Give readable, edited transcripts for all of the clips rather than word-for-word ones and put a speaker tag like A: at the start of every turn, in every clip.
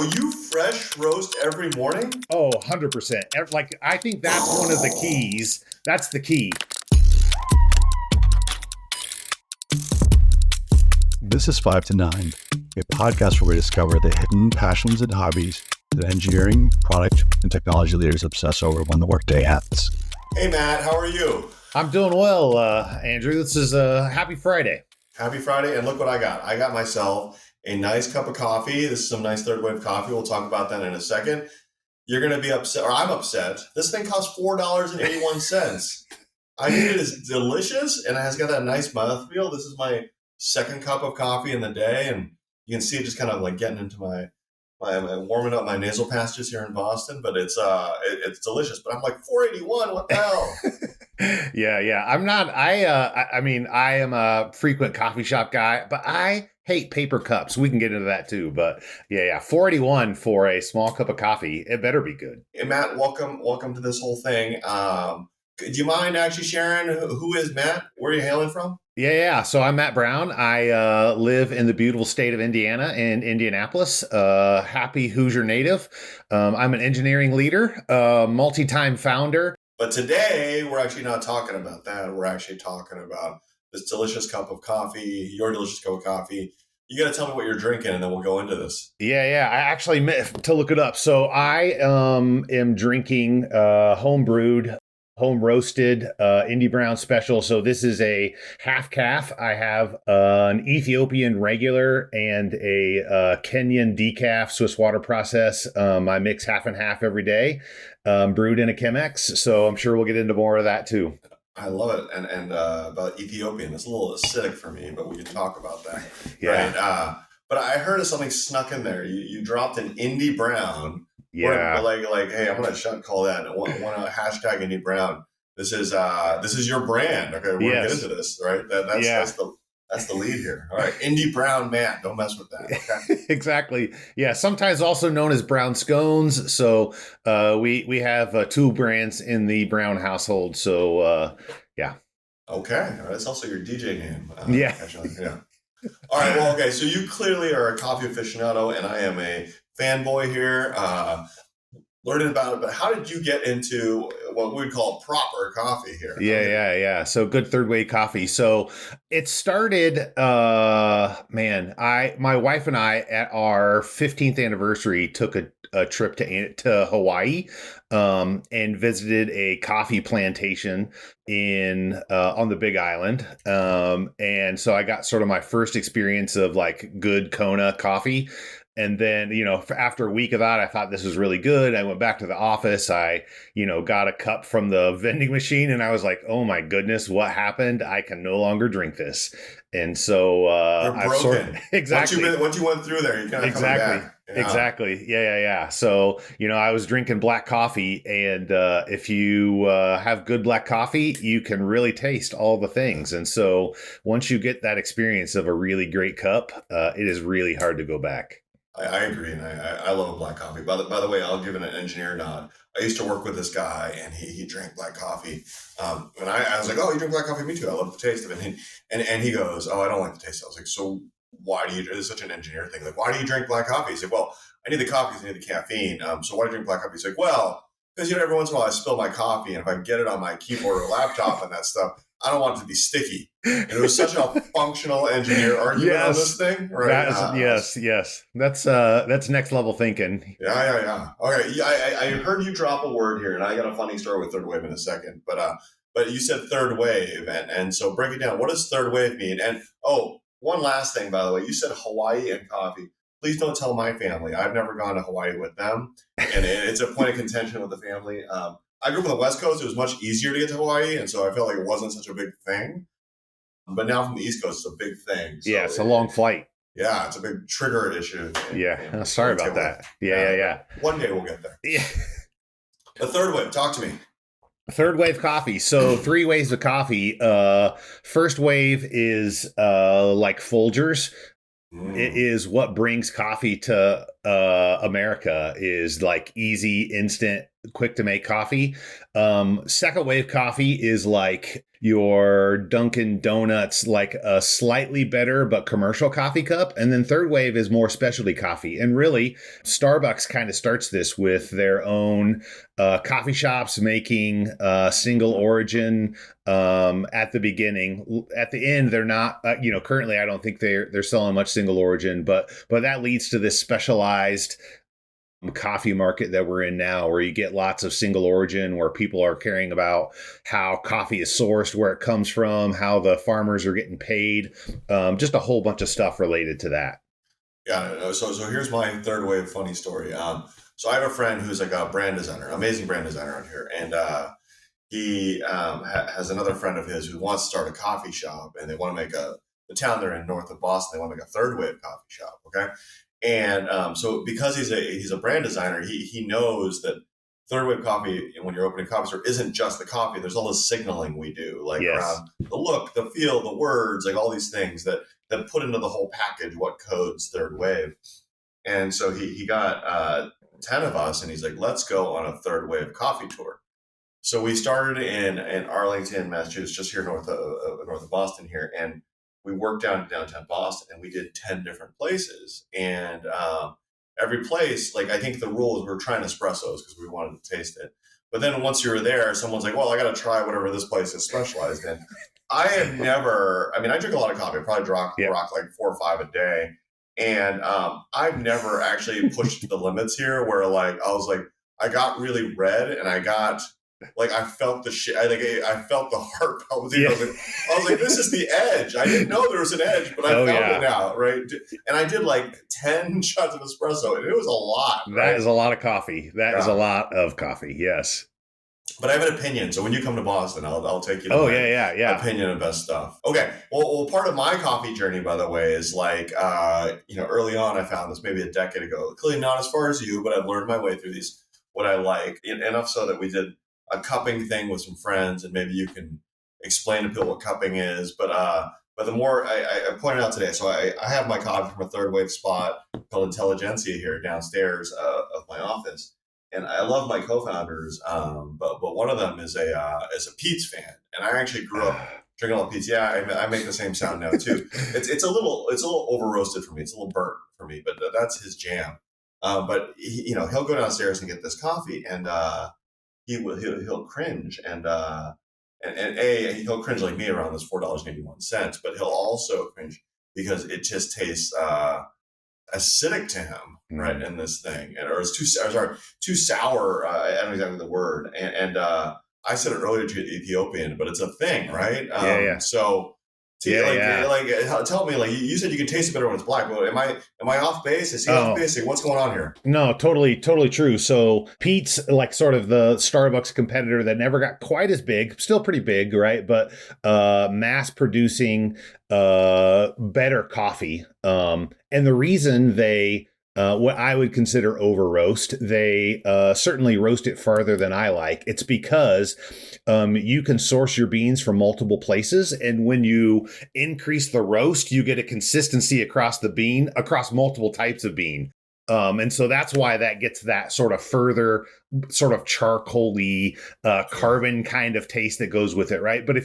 A: Oh, you fresh roast every morning?
B: Oh, 100%. Like, I think that's one of the keys. That's the key.
C: This is 5 to 9, a podcast where we discover the hidden passions and hobbies that engineering, product, and technology leaders obsess over when the workday ends.
A: Hey, Matt, how are you?
B: I'm doing well, Andrew. This is happy Friday.
A: Happy Friday, and look what I got. I got myself a nice cup of coffee. This is some nice third wave coffee. We'll talk about that in a second. You're going to be upset, or I'm upset. This thing costs $4.81. I mean, it is delicious, and it has got that nice mouthfeel. This is my second cup of coffee in the day, and you can see it just kind of like getting into my warming up my nasal passages here in Boston. But it's delicious. But I'm like, $4.81. What the hell?
B: Yeah. I'm not. I mean, I am a frequent coffee shop guy, but I hate paper cups. We can get into that too. But yeah. $4.81 for a small cup of coffee. It better be good.
A: Hey, Matt, welcome to this whole thing. Do you mind actually sharing who is Matt? Where are you hailing from?
B: Yeah. So I'm Matt Brown. I live in the beautiful state of Indiana in Indianapolis. Happy Hoosier native. I'm an engineering leader, multi-time founder.
A: But today, we're actually not talking about that. We're actually talking about this delicious cup of coffee, your delicious cup of coffee. You got to tell me what you're drinking, and then we'll go into this.
B: Yeah. I actually meant to look it up. So I am drinking home roasted Indie Brown Special. So this is a half calf. I have an Ethiopian regular and a Kenyan decaf Swiss water process. I mix half and half every day, brewed in a Chemex. So I'm sure we'll get into more of that too.
A: I love it. And about Ethiopian, it's a little acidic for me, but we can talk about that.
B: Yeah.
A: Right? But I heard of something snuck in there. You dropped an Indie Brown.
B: Yeah.
A: Like, hey, I'm gonna call that one hashtag Indie Brown. This is your brand. Okay, we're gonna get into this, right? That's the lead here. All right, Indie Brown Matt, don't mess with that. Okay.
B: Exactly. Yeah. Sometimes also known as brown scones. So we have two brands in the Brown household. So yeah.
A: Okay, that's also your DJ name.
B: Yeah.
A: Actually. Yeah. All right. Well, okay. So you clearly are a coffee aficionado, and I am a fanboy here. Learning about it, but how did you get into what we call proper coffee here?
B: Yeah. So good third wave coffee. So it started, my wife and I at our 15th anniversary took a trip to Hawaii, and visited a coffee plantation on the Big Island. And so I got sort of my first experience of like good Kona coffee. And then, after a week of that, I thought this was really good. I went back to the office. I, got a cup from the vending machine and I was like, oh my goodness, what happened? I can no longer drink this. And so
A: I've broken.
B: Exactly.
A: Once you went through there, you kind of
B: exactly.
A: Come back.
B: Exactly. Yeah. So, I was drinking black coffee, and if you have good black coffee, you can really taste all the things. And so once you get that experience of a really great cup, it is really hard to go back.
A: I agree, and I love black coffee. By the way, I'll give an engineer nod. I used to work with this guy, and he drank black coffee. And I was like, "Oh, you drink black coffee? Me too. I love the taste of it." And he goes, "Oh, I don't like the taste." I was like, "So why do you?" It's such an engineer thing. Like, why do you drink black coffee? He's like, "Well, I need the coffee. I need the caffeine. So why do you drink black coffee?" He's like, "Well, because every once in a while I spill my coffee, and if I get it on my keyboard or laptop and that stuff, I don't want it to be sticky." And it was such a functional engineer argument on this thing, right?
B: Yes. That's next level thinking.
A: Yeah. Okay, I heard you drop a word here, and I got a funny story with third wave in a second. But you said third wave, and so break it down. What does third wave mean? And one last thing, by the way, you said Hawaii and coffee. Please don't tell my family. I've never gone to Hawaii with them, and it's a point of contention with the family. I grew up on the West Coast. It was much easier to get to Hawaii, and so I felt like it wasn't such a big thing. But now from the East Coast, it's a big thing. So
B: yeah, it's a long flight.
A: Yeah, it's a big trigger issue.
B: Sorry about that. Yeah.
A: One day we'll get there.
B: Yeah.
A: The third wave, talk to me.
B: Third wave coffee. So 3 waves of coffee. First wave is like Folgers. It is what brings coffee to America is like easy, instant, quick to make coffee. Second wave coffee is like your Dunkin' Donuts, like a slightly better but commercial coffee cup. And then third wave is more specialty coffee. And really, Starbucks kind of starts this with their own coffee shops making single origin at the beginning. At the end, they're not, currently, I don't think they're selling much single origin, but that leads to this specialized coffee market that we're in now, where you get lots of single origin, where people are caring about how coffee is sourced, where it comes from, how the farmers are getting paid, just a whole bunch of stuff related to that.
A: Yeah. So here's my third wave funny story. So I have a friend who's like a brand designer, amazing brand designer out here, and he has another friend of his who wants to start a coffee shop, and they want to make the town they're in north of Boston. They want to make a third wave coffee shop. Okay. And so because he's a brand designer, he knows that third wave coffee, when you're opening a coffee store, isn't just the coffee. There's all this signaling we do, like around the look, the feel, the words, like all these things that put into the whole package what codes third wave. And so he got 10 of us, and he's like, let's go on a third wave coffee tour. So we started in Arlington, Massachusetts, just here north of Boston here, and we worked down to downtown Boston, and we did 10 different places. And every place, like, I think the rule is we're trying espressos because we wanted to taste it. But then once you were there, someone's like, well, I got to try whatever this place is specialized in. I drink a lot of coffee. I probably rock like 4 or 5 a day. And I've never actually pushed the limits here where I got really red, and I felt the shit. I felt the heart palpitating.
B: Yeah.
A: I was like, this is the edge. I didn't know there was an edge, but I found it now, right? And I did like 10 shots of espresso, and it was a lot.
B: That is a lot of coffee. That is a lot of coffee. Yes.
A: But I have an opinion, so when you come to Boston, I'll take you to
B: my
A: opinion of best stuff. Okay, well, part of my coffee journey, by the way, is like, early on, I found this maybe a decade ago. Clearly not as far as you, but I've learned my way through these, what I like, enough so that we did a cupping thing with some friends, and maybe you can explain to people what cupping is. But the more I pointed out today, so I have my coffee from a third wave spot called Intelligentsia here downstairs of my office. And I love my co-founders, but one of them is a Pete's fan, and I actually grew up drinking a lot of Pete's. Yeah, I make the same sound now too. It's a little over roasted for me. It's a little burnt for me, but that's his jam. But he'll go downstairs and get this coffee, and he'll cringe, and he'll cringe like me around this $4.81, but he'll also cringe because it just tastes acidic to him, right? In this thing, or it's too sour. I don't know exactly the word, and I said it earlier to Ethiopian, but it's a thing, right? So, tell me, like you said, you can taste it better when it's black. Well, am I off base? Is he off base? What's going on here?
B: No, totally true. So Pete's like sort of the Starbucks competitor that never got quite as big, still pretty big, right? But mass producing better coffee. And the reason they what I would consider over roast, they certainly roast it farther than I like. It's because you can source your beans from multiple places, and when you increase the roast, you get a consistency across multiple types of bean. And so that's why that gets that sort of further sort of charcoal-y carbon kind of taste that goes with it, right? But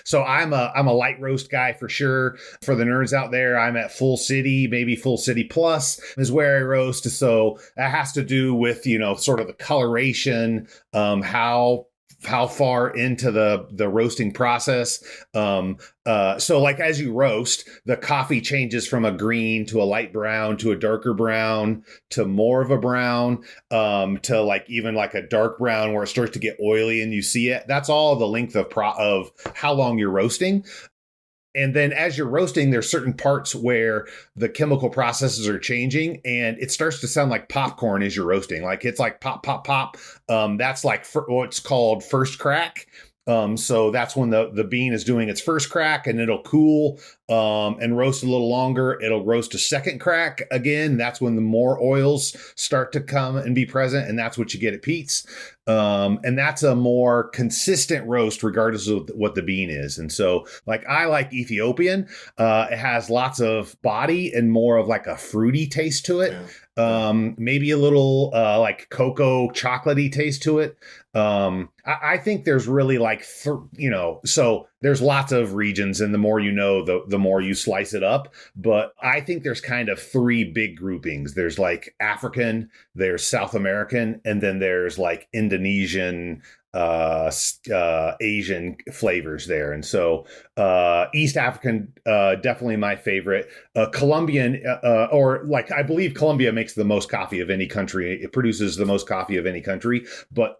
B: so I'm a light roast guy for sure. For the nerds out there, I'm at Full City, maybe Full City Plus is where I roast. So that has to do with, sort of the coloration, how far into the roasting process. So like as you roast, the coffee changes from a green to a light brown to a darker brown to more of a brown, to like even like a dark brown where it starts to get oily and you see it. That's all the length of how long you're roasting. And then as you're roasting, there's certain parts where the chemical processes are changing and it starts to sound like popcorn as you're roasting. Like it's like pop, pop, pop. That's like what's called first crack. So that's when the bean is doing its first crack, and it'll cool and roast a little longer. It'll roast a second crack again. That's when the more oils start to come and be present, and that's what you get at Pete's. And that's a more consistent roast regardless of what the bean is. And so like I like Ethiopian. It has lots of body and more of like a fruity taste to it. Maybe a little like cocoa chocolatey taste to it. I think there's really like, so there's lots of regions, and the more you know, the more you slice it up. But I think there's kind of three big groupings. There's like African, there's South American, and then there's like Indonesian, Asian flavors there. And so East African, definitely my favorite. Colombian, or like I believe Colombia makes the most coffee of any country. It produces the most coffee of any country. But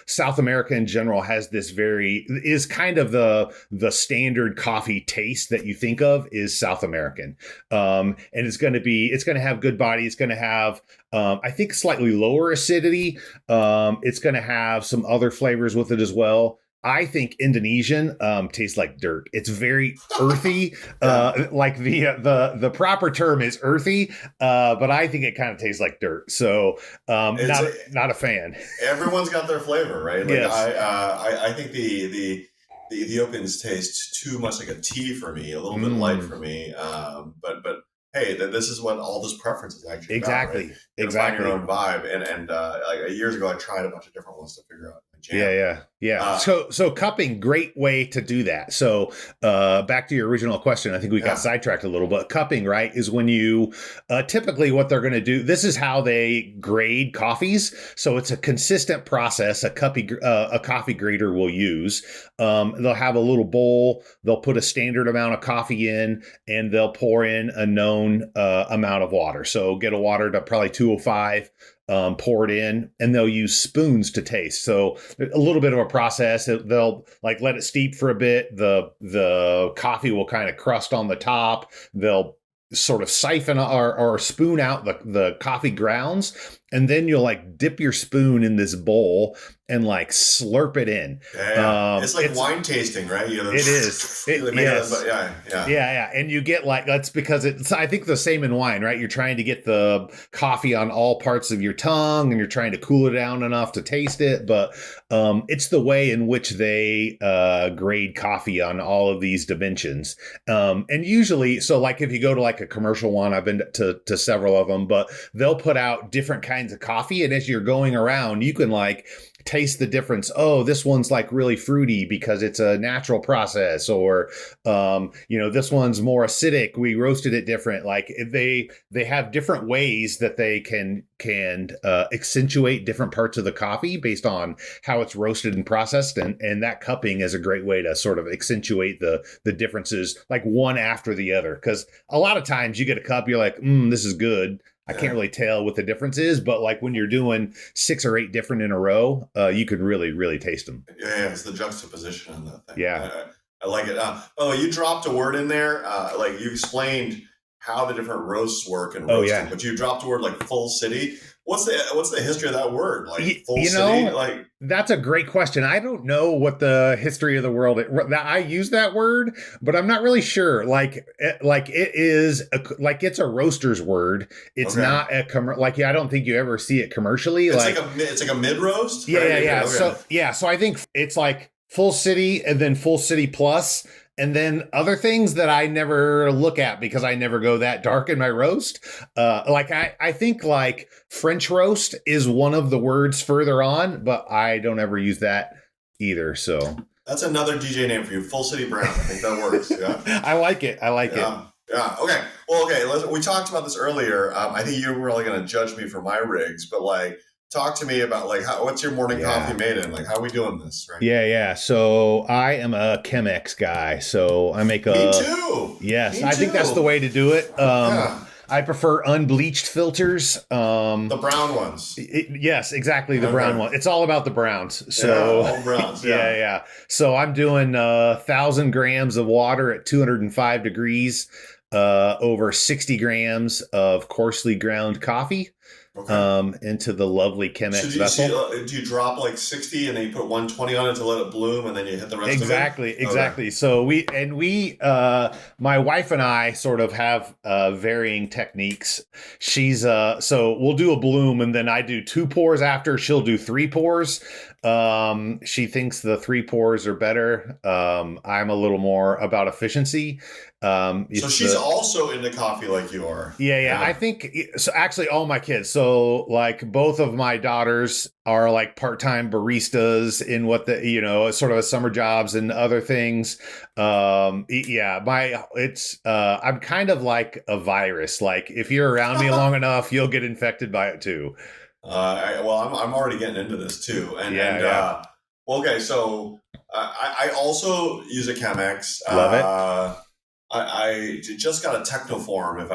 B: South America in general has this is kind of the standard coffee taste that you think of is South American. And it's going to have good body. It's going to have, I think, slightly lower acidity. It's going to have some other flavors with it as well. I think Indonesian tastes like dirt. It's very earthy. Like the proper term is earthy, but I think it kind of tastes like dirt. So not a fan.
A: Everyone's got their flavor, right? Like
B: Yes.
A: I think the Ethiopians taste too much like a tea for me, a little bit light for me. But hey, this is what all this preference is actually
B: Exactly.
A: about, right? You find your own vibe. And like years ago, I tried a bunch of different ones to figure out my jam.
B: Yeah. So cupping, great way to do that. So back to your original question, I think we got sidetracked a little, but cupping, right, is when you typically what they're going to do. This is how they grade coffees. So it's a consistent process. A coffee grader will use. They'll have a little bowl. They'll put a standard amount of coffee in, and they'll pour in a known amount of water. So get a water to probably 205. Pour it in, and they'll use spoons to taste. So a little bit of a process. They'll like let it steep for a bit. The coffee will kind of crust on the top. They'll sort of siphon or spoon out the coffee grounds, and then you'll like dip your spoon in this bowl and like slurp it in.
A: It's like wine tasting, right?
B: It is. Yeah. And you get like, that's because it's, I think, the same in wine, right? You're trying to get the coffee on all parts of your tongue, and you're trying to cool it down enough to taste it. But it's the way in which they grade coffee on all of these dimensions. And usually, so like if you go to like a commercial one, I've been to several of them, but they'll put out different kinds of coffee. And as you're going around, you can like taste the difference. Oh, this one's like really fruity because it's a natural process, or this one's more acidic. We roasted it different. Like they have different ways that they can accentuate different parts of the coffee based on how it's roasted and processed, and that cupping is a great way to sort of accentuate the differences, like one after the other. Because a lot of times you get a cup, you're like, this is good. I can't really tell what the difference is, but like when you're doing 6 or 8 different in a row, you could really, really taste them.
A: Yeah, it's the juxtaposition on that thing.
B: Yeah.
A: I like it. By the way, you dropped a word in there. Like you explained how the different roasts work and roasting, but you dropped a word like full city. What's the history of that word? Like full city? Like
B: that's a great question. I don't know what the history of the world is. I use that word, but I'm not really sure. Like it is it's a roaster's word. It's not a I don't think you ever see it commercially.
A: It's like a mid roast.
B: Yeah,
A: right?
B: yeah. Okay. So I think it's like full city and then full city plus. And then other things that I never look at because I never go that dark in my roast. I think like French roast is one of the words further on, but I don't ever use that either. So
A: that's another DJ name for you, Full City Brown. I think that works. Yeah,
B: I like it.
A: Yeah. Okay. Well, okay. We talked about this earlier. I think you were really going to judge me for my rigs, but like, talk to me about like what's your morning coffee made in? Like, how are we doing this? Right?
B: Yeah. So I am a Chemex guy. So I make
A: Me too.
B: Yes, I think that's the way to do it. I prefer unbleached filters.
A: The brown ones.
B: Yes, exactly. The brown one. It's all about the browns. So
A: all browns.
B: Yeah. So I'm doing 1,000 grams of water at 205 degrees, over 60 grams of coarsely ground coffee. Into the lovely Chemex vessel.
A: Do you drop like 60 and then you put 120 on it to let it bloom, and then you hit the rest of it?
B: Exactly. So we my wife and I sort of have varying techniques. She's so we'll do a bloom, and then I do 2 pours after. She'll do 3 pours. She thinks the 3 pours are better. I'm a little more about efficiency.
A: So she's also into coffee like you are.
B: Yeah. I think so. Actually, all my kids. So, like, both of my daughters are like part-time baristas in what sort of summer jobs and other things. Yeah, I'm kind of like a virus. Like, if you're around me long enough, you'll get infected by it too.
A: I'm already getting into this too, well, okay, so I also use a Chemex.
B: Love it.
A: I just got a Technoform if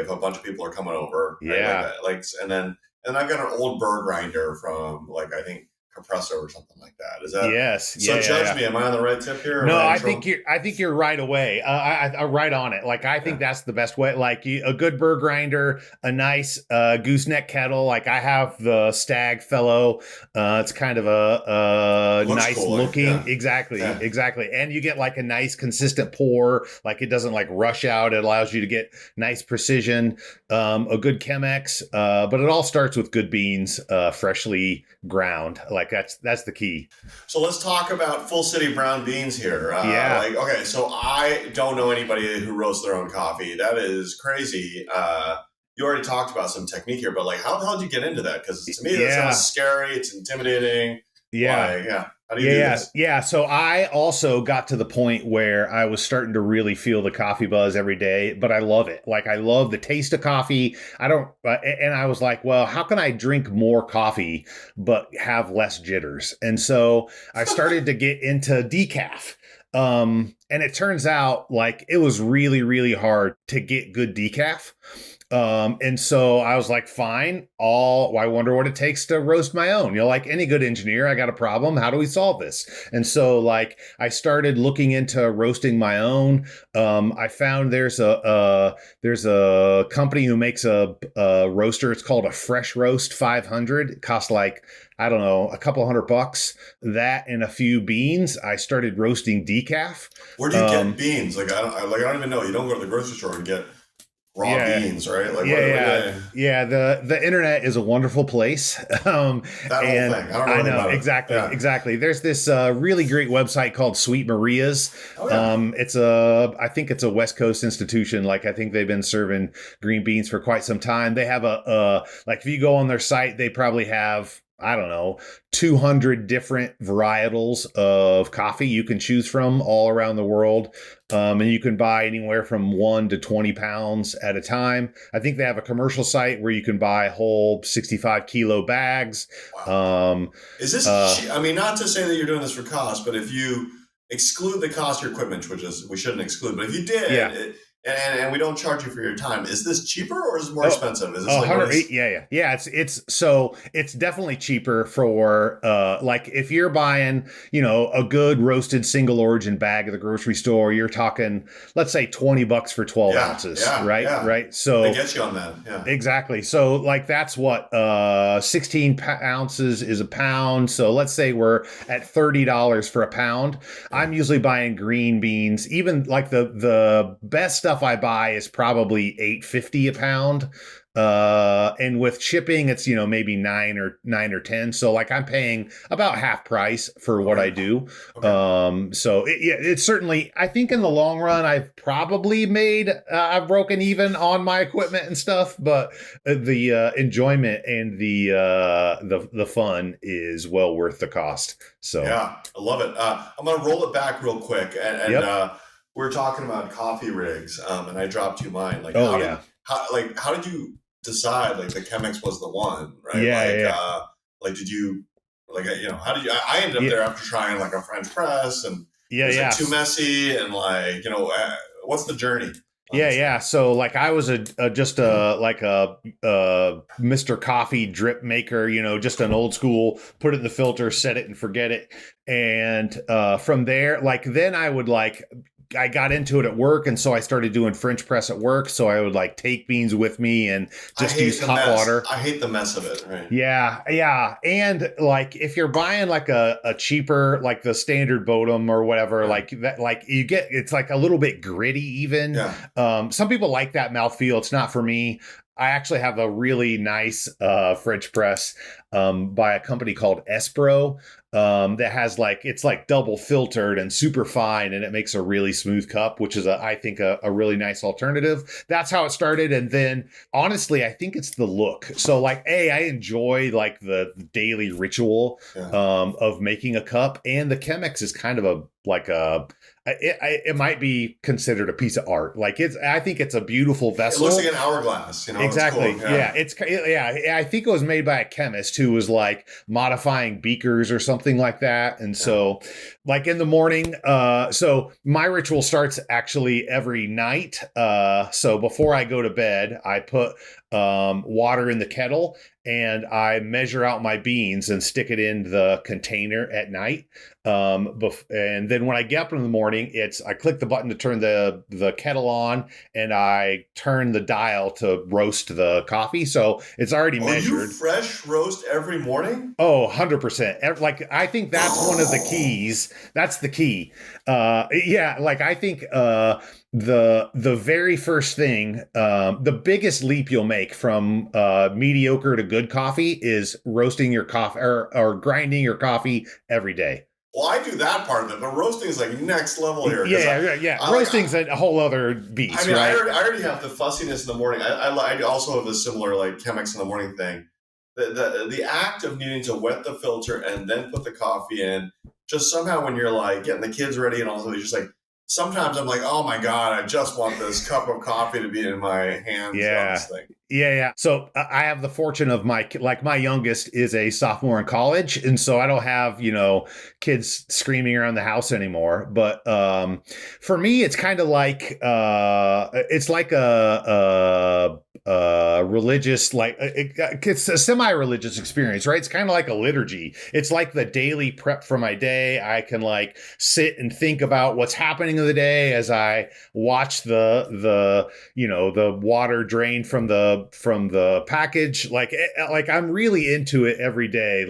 A: a bunch of people are coming over.
B: Yeah.
A: Right? And I've got an old burr grinder from I think Compressor or something like that. Is that
B: yes?
A: So judge me. Am I on the right tip here?
B: No, I think you're right away. I right on it. Like, I think that's the best way. Like, a good burr grinder, a nice gooseneck kettle. Like, I have the Stag Fellow. It's kind of a nice cool, looking. Yeah. Exactly. And you get like a nice consistent pour. Like, it doesn't like rush out. It allows you to get nice precision. A good Chemex. But it all starts with good beans, freshly ground. Like, that's the key.
A: So let's talk about Full City brown beans here. Okay, so I don't know anybody who roasts their own coffee. That is crazy. You already talked about some technique here, but how the hell did you get into that? Because to me, that sounds scary. It's intimidating.
B: Yeah.
A: How do you do this?
B: Yeah. So I also got to the point where I was starting to really feel the coffee buzz every day, but I love it. Like, I love the taste of coffee. And I was like, well, how can I drink more coffee, but have less jitters? And so I started to get into decaf. And it turns out like it was really, really hard to get good decaf. And so I was like, fine, I wonder what it takes to roast my own. Like any good engineer, I got a problem. How do we solve this? And so I started looking into roasting my own. I found there's a company who makes a roaster. It's called a Fresh Roast 500. It costs I don't know, a couple $100. That and a few beans. I started roasting decaf.
A: Where do you get beans? I don't even know. You don't go to the grocery store and get raw beans, right?
B: The internet is a wonderful place.
A: That whole thing. I know
B: exactly. There's this really great website called Sweet Maria's. I think it's a West Coast institution. I think they've been serving green beans for quite some time. They have if you go on their site, they probably have, I don't know, 200 different varietals of coffee you can choose from all around the world. And you can buy anywhere from 1 to 20 pounds at a time. I think they have a commercial site where you can buy whole 65 kilo bags.
A: Wow. Is this, not to say that you're doing this for cost, but if you exclude the cost of your equipment, which is, we shouldn't exclude, but if you did, and we don't charge you for your time, is this cheaper or is it more expensive? Is this
B: it's definitely cheaper for if you're buying a good roasted single origin bag at the grocery store, you're talking, let's say $20 for 12 ounces, right? So
A: they get you on that. Yeah,
B: exactly. So that's what 16 ounces is a pound. So let's say we're at $30 for a pound. I'm usually buying green beans. Even the best stuff I buy is probably $8.50 a pound. And with shipping, it's, maybe $9 or $10. So I'm paying about half price for what I do. Okay. So it's certainly, I think in the long run, I've probably I've broken even on my equipment and stuff, but the enjoyment and the fun is well worth the cost. So
A: yeah, I love it. I'm going to roll it back real quick and we're talking about coffee rigs, and I dropped you mine. How did you decide the Chemex was the one, right? Did you how did you? I ended up there after trying a French press, and it was too messy, and what's the journey?
B: So I was just a Mr. Coffee drip maker, just an old school, put it in the filter, set it and forget it. And from there, then I would I got into it at work, and so I started doing French press at work. So I would take beans with me and just use hot water.
A: I hate the mess of it, right?
B: Yeah. And if you're buying a cheaper, the standard Bodum or whatever, you get, it's a little bit gritty even. Yeah. Some people like that mouthfeel. It's not for me. I actually have a really nice French press by a company called Espro that has it's like double filtered and super fine, and it makes a really smooth cup, which is I think a really nice alternative. That's how it started. And then honestly, I think it's the look. So I enjoy like the daily ritual of making a cup, and the Chemex is kind of it might be considered a piece of art. I think it's a beautiful vessel.
A: It looks like an hourglass,
B: Exactly.
A: It's cool.
B: I think it was made by a chemist who was like modifying beakers or something like that. And so in the morning, so my ritual starts actually every night. So before I go to bed, I put water in the kettle and I measure out my beans and stick it in the container at night. And then when I get up in the morning, I click the button to turn the kettle on, and I turn the dial to roast the coffee. So it's already measured.
A: You fresh roast every morning?
B: Oh, 100%. I think that's one of the keys. That's the key. I think the very first thing, the biggest leap you'll make from mediocre to good coffee is roasting your coffee or grinding your coffee every day.
A: Well, I do that part of it, but roasting is like next level here.
B: Roasting's a whole other beast.
A: I mean,
B: right?
A: I already have the fussiness in the morning. I also have a similar Chemex in the morning thing. The act of needing to wet the filter and then put the coffee in, just somehow when you're getting the kids ready and also you're just sometimes I'm like, oh my God, I just want this cup of coffee to be in my hands.
B: Yeah. So I have the fortune of my youngest is a sophomore in college. And so I don't have, kids screaming around the house anymore. But for me, it's kind of it's like a religious, it's a semi-religious experience, right? It's kind of like a liturgy. It's like the daily prep for my day. I can sit and think about what's happening in the day as I watch the water drain from the package. I'm really into it every day.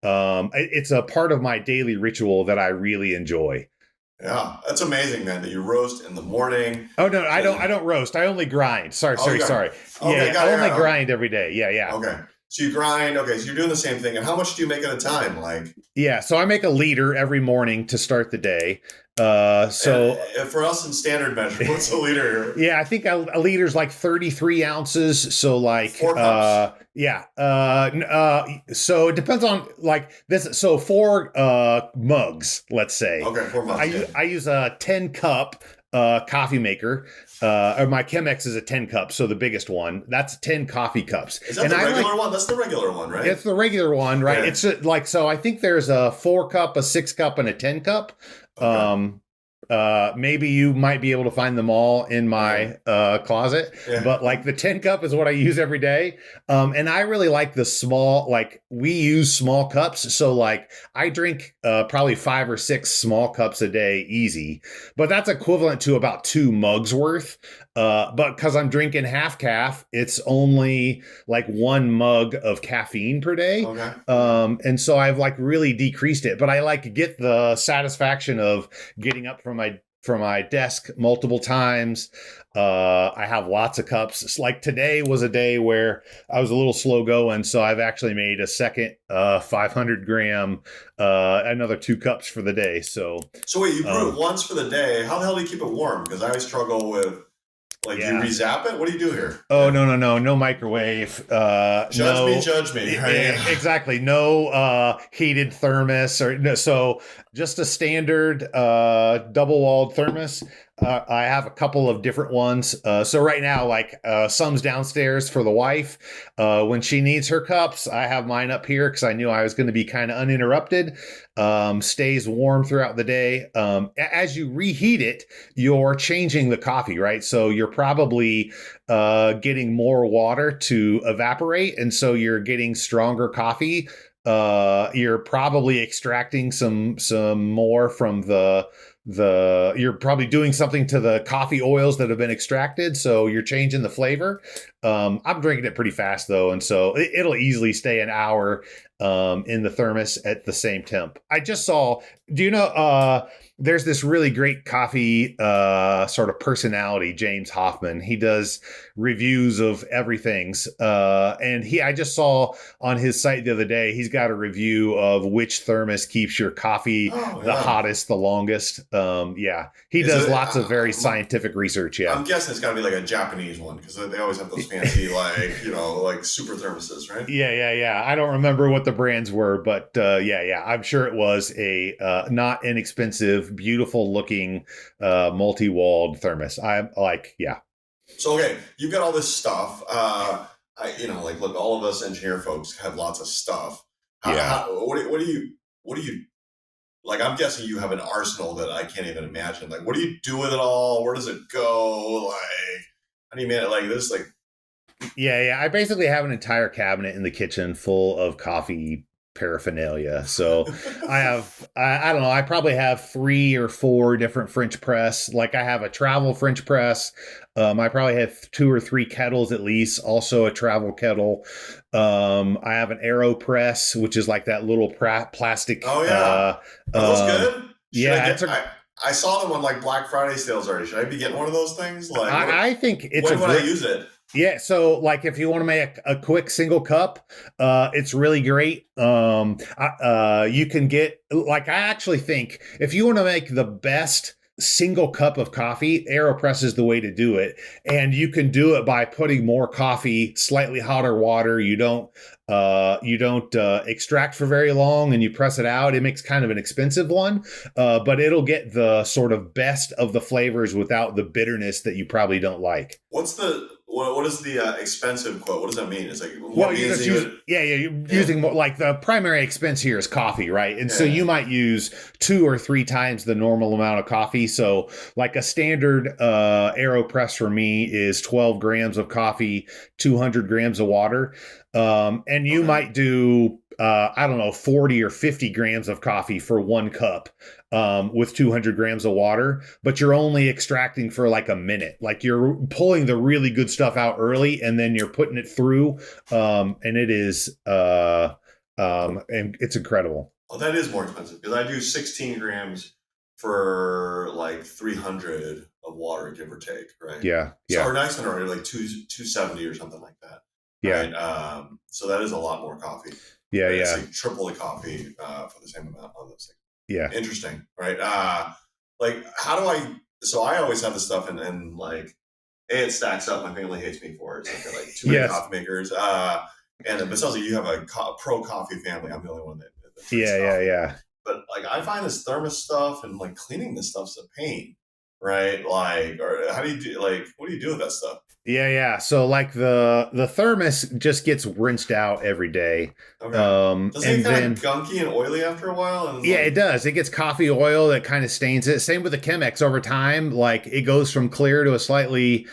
B: It's a part of my daily ritual that I really enjoy.
A: Yeah, that's amazing, man, that you roast in the morning.
B: Oh no, I don't roast. I only grind. Sorry.
A: Okay,
B: I only grind every day. Yeah.
A: Okay. So you grind. Okay, so you're doing the same thing. And how much do you make at a time?
B: So I make a liter every morning to start the day.
A: And for us in standard measure, what's a liter?
B: Yeah, I think a liter's 33 ounces. So
A: 4 cups.
B: So it depends on this. So 4 mugs, let's say.
A: Okay, 4 mugs.
B: I use a 10 cup coffee maker. Or my Chemex is a 10 cup, so the biggest one. That's 10 coffee cups.
A: Is that the regular one? That's the regular one, right?
B: It's the regular one, right?
A: Yeah.
B: It's so I think there's a 4 cup, a 6 cup, and a 10 cup.
A: Okay.
B: Maybe you might be able to find them all in my closet, but the 10 cup is what I use every day. And I really like the small, we use small cups. So I drink probably 5 or 6 small cups a day, easy, but that's equivalent to about 2 mugs worth. But because I'm drinking half calf, it's only 1 mug of caffeine per day.
A: Okay.
B: And so I've really decreased it, but I get the satisfaction of getting up from my desk multiple times. I have lots of cups. It's today was a day where I was a little slow going, so I've actually made a second 500 gram, another 2 cups for the day. So
A: wait, you brew it once for the day. How the hell do you keep it warm? Because I always struggle with. Do you re-zap it? What do you do here?
B: Oh, no microwave.
A: Judge me. Right?
B: Exactly. No heated thermos so just a standard double-walled thermos. I have a couple of different ones. So right now, some's downstairs for the wife. When she needs her cups, I have mine up here because I knew I was going to be kind of uninterrupted. Stays warm throughout the day. As you reheat it, you're changing the coffee, right? So you're probably getting more water to evaporate, and so you're getting stronger coffee. You're probably extracting some more from you're probably doing something to the coffee oils that have been extracted, so you're changing the flavor. I'm drinking it pretty fast though, and so it'll easily stay an hour in the thermos at the same temp. I just saw. Do you know? There's this really great coffee sort of personality, James Hoffman. He does reviews of everything's, and I just saw on his site the other day, he's got a review of which thermos keeps your coffee the hottest, the longest. He does lots of very scientific research. Yeah,
A: I'm guessing it's got to be like a Japanese one because they always have those fancy like super thermoses, right?
B: Yeah. I don't remember what the brands were, but I'm sure it was a not inexpensive, beautiful looking multi-walled thermos. I'm like, yeah.
A: So okay, you've got all this stuff. Look, all of us engineer folks have lots of stuff. What do you like? I'm guessing you have an arsenal that I can't even imagine. Like, what do you do with it all? Where does it go? Like, how do you manage like this? Like,
B: yeah. I basically have an entire cabinet in the kitchen full of coffee paraphernalia. So I don't know, I probably have 3 or 4 different French press. Like I have a travel French press. I probably have 2 or 3 kettles at least, also a travel kettle. I have an AeroPress, which is like that little plastic.
A: Oh yeah. Are those good? I saw them on like Black Friday sales already. Should I be getting one of those things? Like,
B: I think it's
A: when would I use it?
B: Yeah, so like if you want to make a quick single cup, it's really great. You can get, like, I actually think if you want to make the best single cup of coffee, AeroPress is the way to do it. And you can do it by putting more coffee, slightly hotter water. You don't extract for very long, and you press it out. It makes kind of an expensive one, but it'll get the sort of best of the flavors without the bitterness that you probably don't like.
A: What is the expensive quote? What does that mean? It's like,
B: well, you're using more, like the primary expense here is coffee, right? And so you might use 2 or 3 times the normal amount of coffee. So like a standard AeroPress for me is 12 grams of coffee, 200 grams of water. And you might do, 40 or 50 grams of coffee for 1 cup with 200 grams of water, but you're only extracting for like a minute. Like you're pulling the really good stuff out early and then you're putting it through. And it is, and it's incredible.
A: Well, that is more expensive because I do 16 grams for like 300 of water, give or take, right?
B: Yeah.
A: So our nice one are like 270 or something like that.
B: Yeah.
A: Right? So that is a lot more coffee.
B: Yeah,
A: right? It's like triple the coffee for the same amount on those things.
B: Yeah.
A: Interesting, right? Like, how do I? So I always have this stuff, and like, it stacks up. My family hates me for it. So like too many coffee makers. And besides, you have a pro coffee family. I'm the only one that
B: yeah.
A: But like, I find this thermos stuff and like cleaning this stuff's a pain, right? Like, or how do you do? Like, what do you do with that stuff?
B: Yeah. So like the thermos just gets rinsed out every day.
A: Okay. Does it get kind of gunky and oily after a while? And
B: it does. It gets coffee oil that kind of stains it. Same with the Chemex over time. Like it goes from clear to a slightly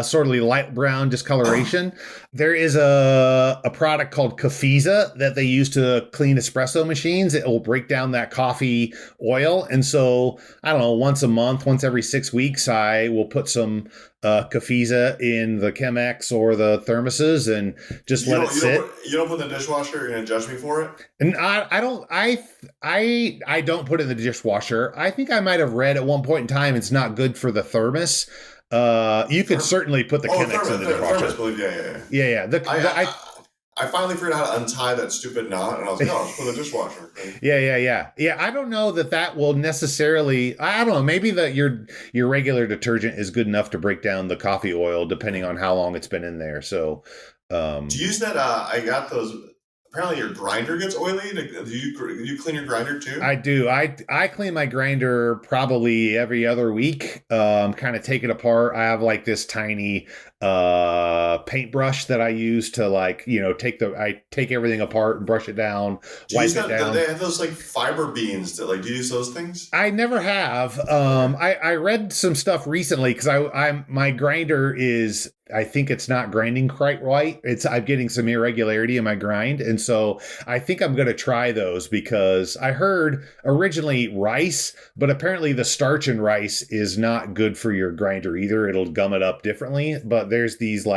B: sort of light brown discoloration. There is a product called Cafiza that they use to clean espresso machines. It will break down that coffee oil. And so, I don't know, once a month, once every 6 weeks, I will put some Cafiza in the Chemex or the thermoses and just let it sit.
A: You don't put in the dishwasher? You're gonna judge me for it?
B: And I don't put it in the dishwasher. I think I might have read at one point in time it's not good for the thermos. You could certainly put the Chemex in the dishwasher. Yeah.
A: I finally figured out how to untie that stupid knot, and I was like, oh, it's for the dishwasher.
B: Yeah, I don't know that will necessarily, I don't know, maybe that your regular detergent is good enough to break down the coffee oil, depending on how long it's been in there. So,
A: do you use that? I got those. Apparently your grinder gets oily. Do you clean your grinder too?
B: I do. I clean my grinder probably every other week. Kind of take it apart. I have like this tiny paintbrush that I use to take everything apart and brush it down, wipe it down.
A: They have those like fiber beans that do you use those things?
B: I never have. I read some stuff recently because my grinder is I think it's not grinding quite right. I'm getting some irregularity in my grind. And so I think I'm going to try those because I heard originally rice, but apparently the starch in rice is not good for your grinder either. It'll gum it up differently. But there's these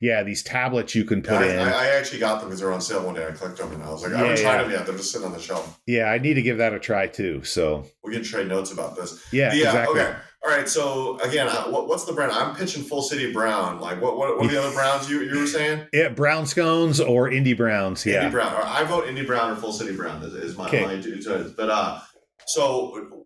B: these tablets you can put in.
A: I actually got them because they were on sale one day. I clicked them and I was like, I haven't tried them yet. They're just sitting on the shelf.
B: Yeah, I need to give that a try too. So
A: we can trade notes about this.
B: Yeah, exactly.
A: Okay. All right. So again, what's the brand? I'm pitching Full City Brown. Like what are the other browns you were saying?
B: Yeah, brown scones or Indie Browns. Yeah.
A: Indie Brown. I vote Indie Brown or Full City Brown is my two choices. But so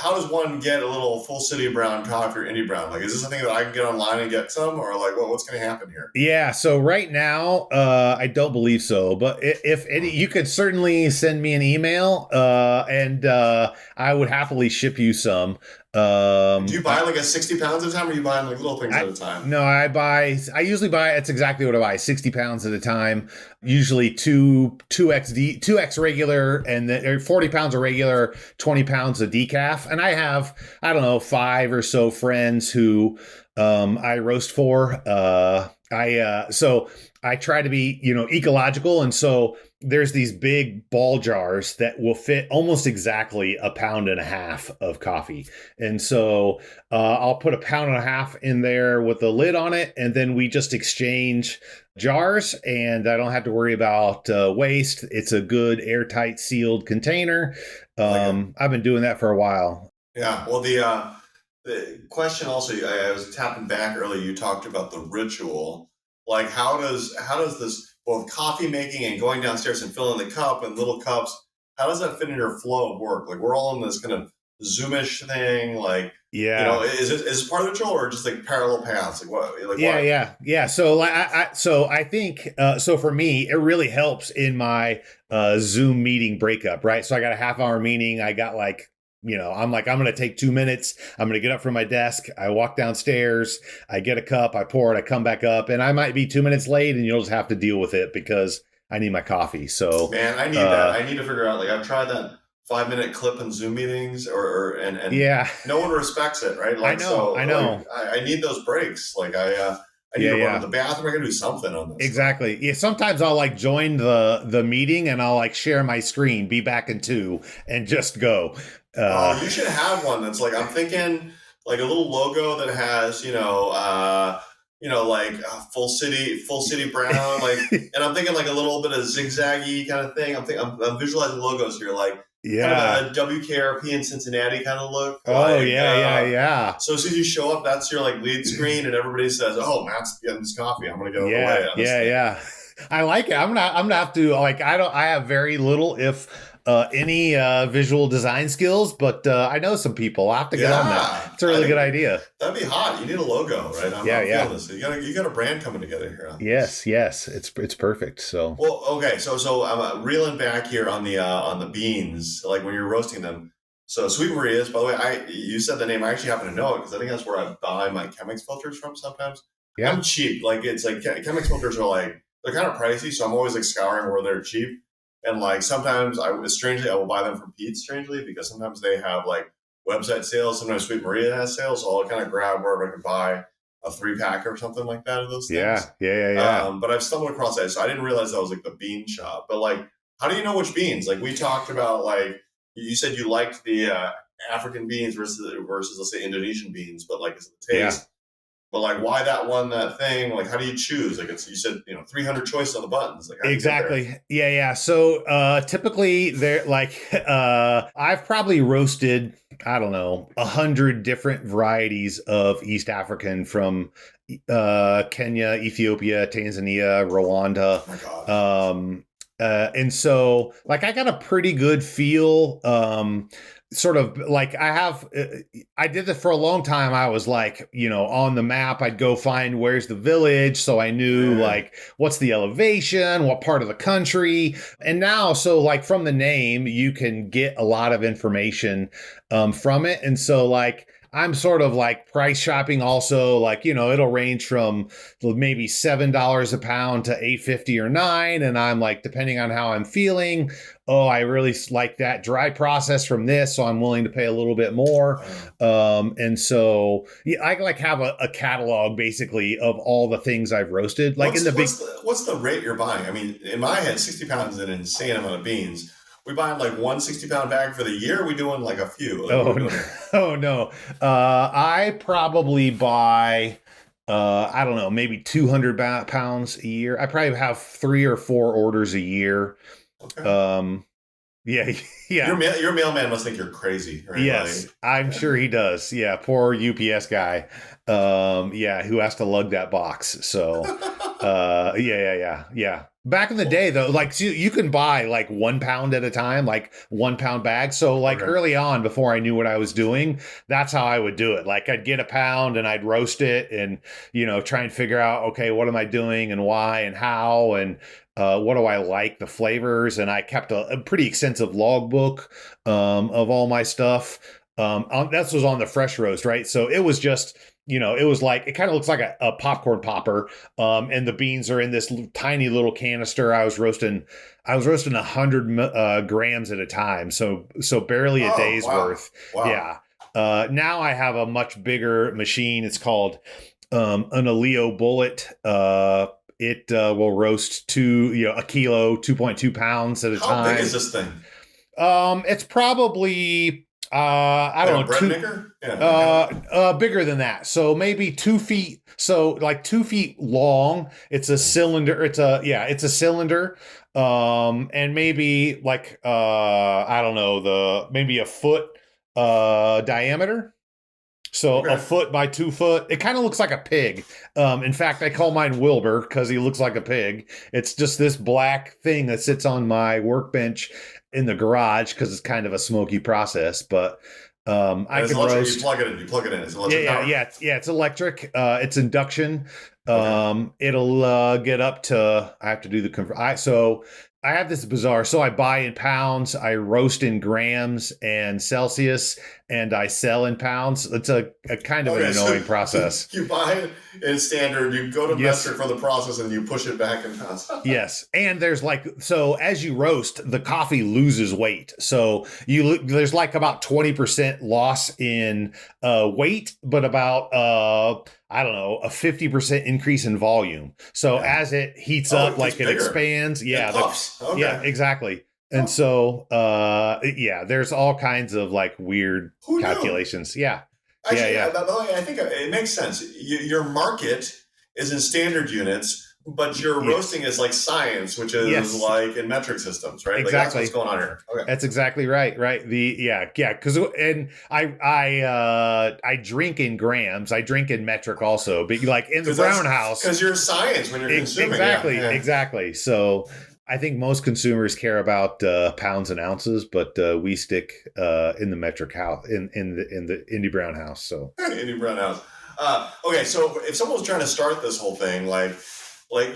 A: how does one get a little Full City Brown coffee or Indie Brown? Like, is this something that I can get online and get some, or like, what's going to happen here?
B: Yeah. So right now, I don't believe so. But if any, you could certainly send me an email, and I would happily ship you some.
A: Do you buy like a 60 pounds at a time, or are you buying like little things at a time?
B: No, I usually buy, it's exactly what I buy, 60 pounds at a time, usually 2x regular, and then 40 pounds of regular, 20 pounds of decaf. And I have, I don't know, 5 or so friends who I roast for. So I try to be, ecological. And so there's these big ball jars that will fit almost exactly 1.5 pounds of coffee. And so I'll put 1.5 pounds in there with the lid on it. And then we just exchange jars, and I don't have to worry about waste. It's a good airtight sealed container. I've been doing that for a while.
A: Yeah. Well, the question also, I was tapping back earlier, you talked about the ritual. Like, how does this, both coffee making and going downstairs and filling the cup and little cups, how does that fit in your flow of work? Like, we're all in this kind of Zoomish thing. Like, is it part of the ritual, or just like parallel paths? Like what? Like
B: yeah. So I think so for me, it really helps in my Zoom meeting breakup, right? So I got a half-hour meeting. I got I'm going to take 2 minutes. I'm going to get up from my desk. I walk downstairs. I get a cup. I pour it. I come back up, and I might be 2 minutes late, and you'll just have to deal with it because I need my coffee. So,
A: man, I need that. I need to figure out. Like, I've tried that 5-minute clip in Zoom meetings, and no one respects it, right? Like, I know. Like, I need those breaks. Like, I need to run to the bathroom. I got to do something on this.
B: Exactly. Yeah. Sometimes I'll join the meeting, and I'll share my screen, be back in 2, and just go.
A: You should have one that's like, I'm thinking like a little logo that has, like full city brown, like, and I'm thinking like a little bit of zigzaggy kind of thing. I'm visualizing logos here, like kind of a WKRP in Cincinnati kind of look.
B: Yeah.
A: So as soon as you show up, that's your like lead screen, and everybody says, "Oh, Matt's getting this coffee. I'm gonna get away."
B: Yeah. I like it. I'm gonna have to I have very little, if any visual design skills, but I know some people. I'll have to get on that. It's a really good idea.
A: That'd be hot. You need a logo, right? I'm feeling this. You got a brand coming together here.
B: Yes. It's perfect. So
A: okay. So I'm reeling back here on the beans, like when you're roasting them. So Sweet Maria's, by the way, you said the name. I actually happen to know it because I think that's where I buy my Chemex filters from sometimes. Yeah. I'm cheap. Like, it's like Chemex filters are they're kind of pricey, so I'm always scouring where they're cheap. And sometimes I will buy them from Pete's, strangely, because sometimes they have website sales. Sometimes Sweet Maria has sales, so I'll kind of grab wherever I can buy a 3-pack or something like that of those things.
B: Yeah.
A: But I've stumbled across that, so I didn't realize that was the bean shop. But how do you know which beans? We talked about you said you liked the African beans versus let's say Indonesian beans, but is it the taste? Yeah. But why that thing? How do you choose? You said 300 choices on the buttons.
B: Exactly. Yeah. So typically they're I've probably roasted 100 different varieties of East African from Kenya, Ethiopia, Tanzania, Rwanda.
A: Oh my God.
B: And so I got a pretty good feel. I did this for a long time. I was on the map, I'd go find where's the village. So I knew what's the elevation, what part of the country. And now, from the name, you can get a lot of information from it. And so I'm sort of like price shopping also, like, it'll range from maybe $7 a pound to $8.50 or $9. And I'm like, depending on how I'm feeling, oh, I really like that dry process from this, so I'm willing to pay a little bit more. And so I like have a catalog basically of all the things I've roasted. Like
A: what's the rate you're buying? I mean, in my head, 60 pounds is an insane amount of beans. We buying like one 60-pound bag for the year? Or we doing like a few?
B: Oh no. I probably buy I don't know, maybe 200 pounds a year. I probably have 3 or 4 orders a year. Okay. Yeah.
A: Your mailman must think you're crazy, right?
B: Yes, I'm sure he does. Yeah, poor UPS guy. Who has to lug that box. So, yeah. Back in the day, though, like you can buy like 1 pound at a time, like 1 pound bags. So, like early on, before I knew what I was doing, that's how I would do it. Like I'd get a pound and I'd roast it, and try and figure out, okay, what am I doing and why and how and what do I like, the flavors, and I kept a pretty extensive logbook of all my stuff. That was on the fresh roast, right? So it was just, it was like, it kind of looks like a popcorn popper, and the beans are in this tiny little canister. I was roasting 100 grams at a time, so barely a day's worth. Wow. Yeah. Now I have a much bigger machine. It's called an Aleo Bullet. It will roast a kilo, 2.2 pounds at a time.
A: How big is this thing?
B: It's probably I don't know, bigger than that. So maybe 2 feet. So like 2 feet long. It's a cylinder. It's a cylinder. And maybe like I don't know, maybe a foot diameter. So a foot by 2 foot. It kind of looks like a pig. In fact, I call mine Wilbur because he looks like a pig. It's just this black thing that sits on my workbench in the garage because it's kind of a smoky process. But I can roast.
A: You plug it in. It's electric power.
B: Yeah. It's electric. It's induction. It'll get up to. I have to do the so I have this bizarre. So I buy in pounds, I roast in grams and Celsius, and I sell in pounds. It's a kind of an annoying process.
A: You buy it in standard, you go to metric for the process, and you push it back in pounds.
B: Yes, and there's so as you roast, the coffee loses weight. So there's like about 20% loss in weight, but about I don't know, a 50% increase in volume. So as it heats up, like it expands. Yeah. Yeah, exactly. And so, there's all kinds of like weird calculations. Yeah.
A: Actually, by the way, I think it makes sense. Your market is in standard units, but your roasting is like science, which is like in metric systems, right?
B: Exactly.
A: Like that's what's going on here. Okay.
B: That's exactly right. Right. Because I drink in grams. I drink in metric also, but like in the brown house,
A: because you're science when you're consuming.
B: Exactly. So I think most consumers care about pounds and ounces, but we stick in the metric house in the indie brown house. So
A: indie brown house. Okay, so if someone was trying to start this whole thing, like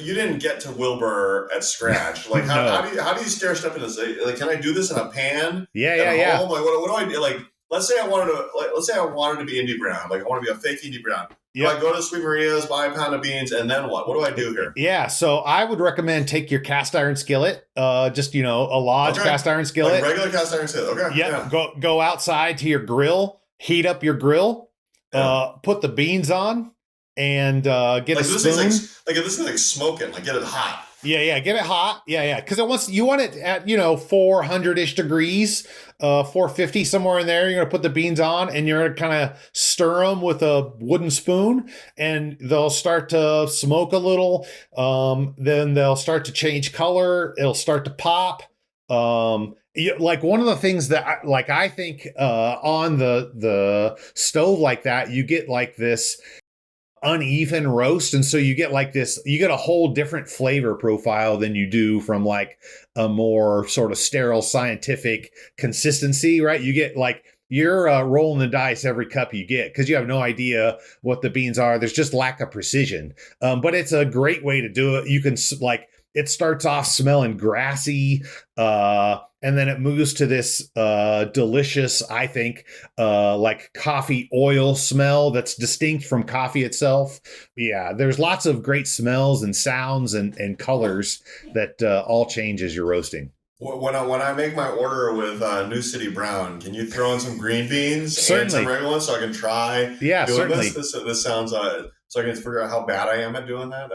A: you didn't get to Wilbur at scratch. Like how do you stair step into this? Like, can I do this in a pan?
B: Yeah.
A: Home? Like what do I do? Like let's say I wanted to be indie brown. Like I want to be a fake indie brown. Do I go to Sweet Maria's, buy a pound of beans, and then what? What do I do here?
B: Yeah, so I would recommend take your cast iron skillet, just a Lodge cast iron skillet,
A: like regular cast iron skillet. Okay.
B: Yeah. Go outside to your grill, heat up your grill, put the beans on, and get a spoon.
A: Like if this is like smoking, like get it hot.
B: Yeah, get it hot. Yeah, because you want it at 400-ish degrees, 450 somewhere in there. You're gonna put the beans on, and you're gonna kind of stir them with a wooden spoon, and they'll start to smoke a little. Then they'll start to change color. It'll start to pop. Like one of the things that I think on the stove like that, you get like this uneven roast, and so you get a whole different flavor profile than you do from like a more sort of sterile scientific consistency, right? You get like you're rolling the dice every cup you get because you have no idea what the beans are. There's just lack of precision, but it's a great way to do it. You can it starts off smelling grassy, and then it moves to this delicious, I think, like coffee oil smell that's distinct from coffee itself. Yeah, there's lots of great smells and sounds and colors that all change as you're roasting.
A: When I make my order with New City Brown, can you throw in some green beans
B: Certainly.
A: and some regular ones so I can try doing
B: certainly.
A: this sounds so I can figure out how bad I am at doing that.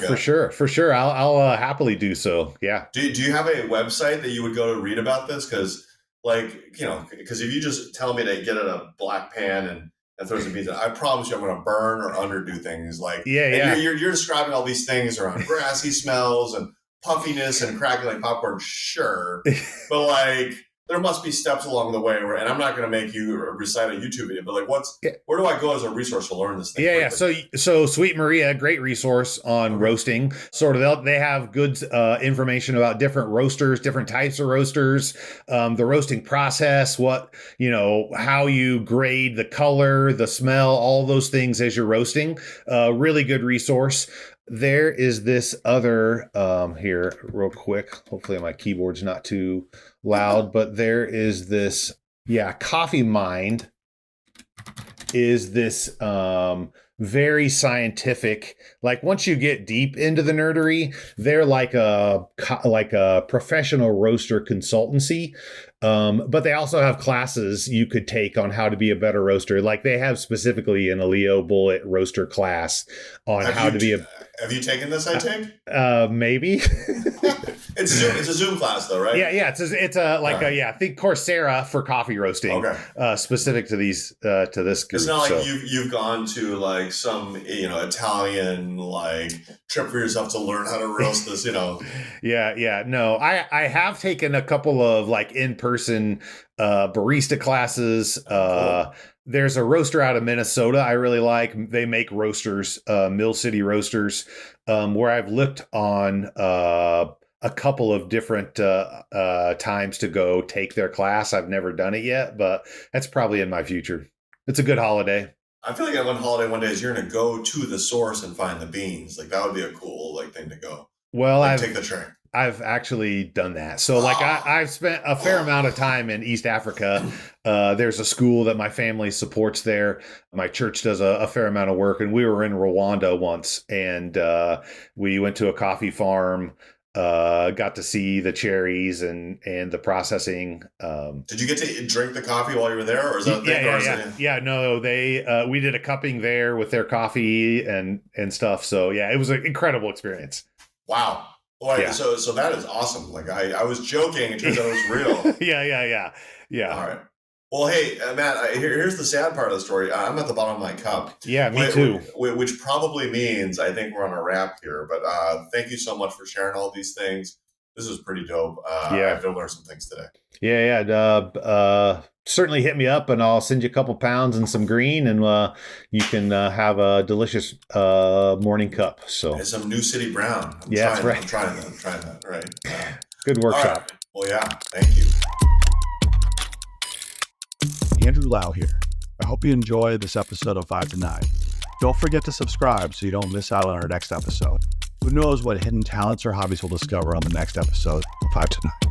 B: For sure. I'll happily do so. Yeah.
A: Do you have a website that you would go to read about this? Because because if you just tell me to get in a black pan and throw some beans in, I promise you I'm going to burn or underdo things. You're describing all these things around grassy smells and puffiness and cracking like popcorn, sure, but there must be steps along the way and I'm not going to make you recite a YouTube video, but where do I go as a resource to learn this thing?
B: So Sweet Maria, great resource on roasting. They have good information about different roasters, different types of roasters, the roasting process, how you grade the color, the smell, all those things as you're roasting. Really good resource. There is this other here real quick. Hopefully my keyboard's not too loud, but there is this, Coffee Mind is this very scientific, once you get deep into the nerdery, they're like a professional roaster consultancy. But they also have classes you could take on how to be a better roaster. They have specifically an Aleo Bullet roaster class on how to be a...
A: Have you taken this, I take?
B: Maybe.
A: It's a Zoom class though, right?
B: Yeah. I think Coursera for coffee roasting.
A: Okay.
B: Specific to these, to this group.
A: It's not like you've gone to some, Italian, trip for yourself to learn how to roast this,
B: Yeah. No, I have taken a couple of in-person barista classes. Cool. There's a roaster out of Minnesota I really like. They make roasters, Mill City Roasters, where I've looked on a couple of different times to go take their class. I've never done it yet, but that's probably in my future. It's a good holiday.
A: I feel like that one holiday one day is you're going to go to the source and find the beans. That would be a cool thing to go.
B: Well,
A: take the train.
B: I've actually done that. So I've spent a fair amount of time in East Africa. There's a school that my family supports there. My church does a fair amount of work, and we were in Rwanda once, and we went to a coffee farm, got to see the cherries and the processing.
A: Did you get to drink the coffee while you were there, or is that
B: No, we did a cupping there with their coffee and stuff. So yeah, it was an incredible experience.
A: Wow. Boy, so that is awesome. I was joking. It turns out it was real.
B: Yeah.
A: All right. Well, hey, Matt, here's the sad part of the story. I'm at the bottom of my cup.
B: Yeah, me too.
A: Which probably means I think we're on a wrap here. But thank you so much for sharing all these things. This was pretty dope. I've learned some things today.
B: Yeah. Certainly hit me up, and I'll send you a couple pounds and some green, and you can have a delicious morning cup. So
A: and some New City Brown.
B: That's right.
A: I'm trying that. Right.
B: Good workshop.
A: Right. Well, yeah. Thank you.
C: Andrew Lau here. I hope you enjoy this episode of 5 to 9. Don't forget to subscribe so you don't miss out on our next episode. Who knows what hidden talents or hobbies we'll discover on the next episode of 5 to 9.